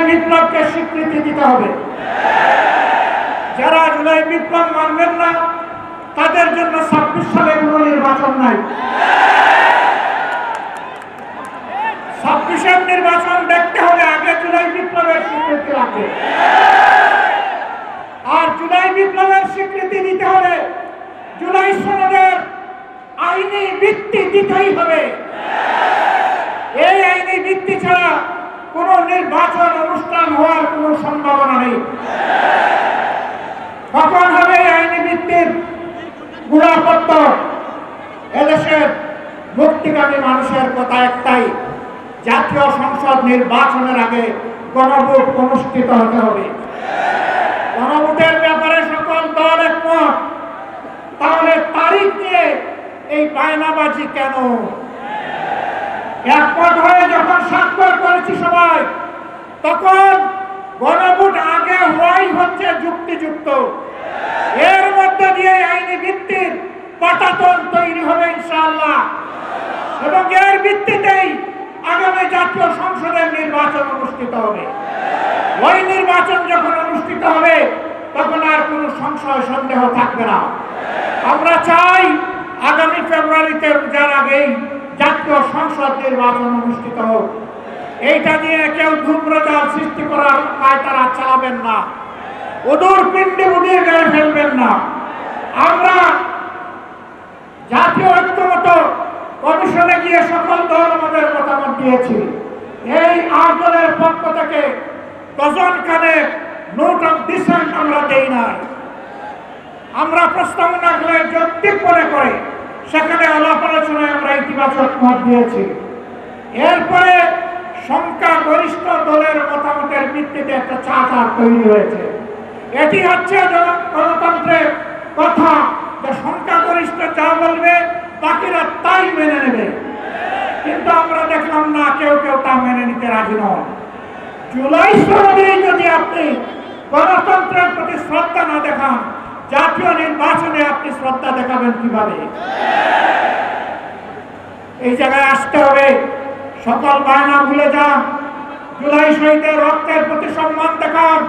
বিপ্লবকে স্বীকৃতি দিতে হবে। যারা জুলাই বিপ্লব মানবেন না তাদের জন্য 26 সালে কোনো নির্বাচন নাই। 26-এর নির্বাচন দেখতে হলে আগে জুলাই বিপ্লবের স্বীকৃতি লাগবে। আর জুলাই বিপ্লবের স্বীকৃতি দিতে হলে জুলাই সনদের আইনি ভিত্তি দিতেই হবে। এই আইনি ভিত্তি ছাড়া কোনো নির্বাচন অনুষ্ঠান হওয়ার কোনো সম্ভাবনা নেই। কখন হবে এই আইনি ভিত্তির গুণাপত্র? এদেশের মুক্তিকামী মানুষের কথা একটাই, জাতীয় সংসদ নির্বাচনের আগে গণভোট অনুষ্ঠিত হতে হবে। গণভোটের ব্যাপারে সকল দল একমত, তাহলে তারিখ নিয়ে এই বায়নাবাজি কেন? একমত হয়ে যখন স্বাক্ষর করেছি সবাই, তখন গণভোট আগে হওয়াই হচ্ছে যুক্তিযুক্ত। এর মধ্যে দিয়ে আইনি ভিত্তির পাটাতন তৈরি হবে ইনশাআল্লাহ, এবং এর ভিত্তিতেই আগামী জাতীয় সংসদের নির্বাচন অনুষ্ঠিত হবে। ওই নির্বাচন যখন অনুষ্ঠিত হবে তখন আর কোনো সংশয় সন্দেহ থাকবে না। আমরা চাই আগামী ফেব্রুয়ারিতে যার আগেই জাতীয় সংসদ নির্বাচন অনুষ্ঠিত হোক। এইটা নিয়ে কেউ ধূম্রজাল সৃষ্টি করার পায়তারা চালাবেন না, ওদূর পিণ্ডে উদিয়ে গেড়ে ফেলবেন না। আমরা জাতীয় ঐক্যমত কমিশনে গিয়ে সকল দল আমাদের মতামত দিয়েছি। এই 8 দলের পক্ষ থেকে ডজনখানে নোট অফ ডিসেন্ট আমরা দেই নাই। আমরা প্রস্তাবনা যৌক্তিক মনে করে সেখানে আলাপ আলোচনায় আমরা ইতিবাচক মত দিয়েছি। এরপরে সংখ্যাগরিষ্ঠ দলের মতামতের ভিত্তিতে একটা চার্টার তৈরি হয়েছে। এটি হচ্ছে গণতন্ত্রের কথা, যে সংখ্যাগরিষ্ঠ যা বলবে বাকিরা তাই মেনে নেবে। কিন্তু আমরা দেখলাম না, কেউ কেউ তা মেনে নিতে রাজি নয়। জুলাই সনদে যদি আপনি গণতন্ত্রের প্রতি শ্রদ্ধা না দেখান, জাতীয় নির্বাচনে আপনি শ্রদ্ধা দেখাবেন কিভাবে? এই জায়গায় আসতে হবে। সকল বায়না ভুলে যান। জুলাই শহীদের রক্তের প্রতি সম্মান দেখান।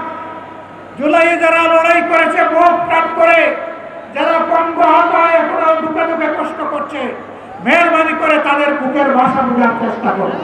জুলাইয়ে যারা লড়াই করেছে বুক প্রাণ করে, যারা পঙ্গু আহত হয় এখনো দুঃখে দুঃখে কষ্ট করছে, মেহরবানি করে তাদের বুকের ভাষা বোঝার চেষ্টা করুন।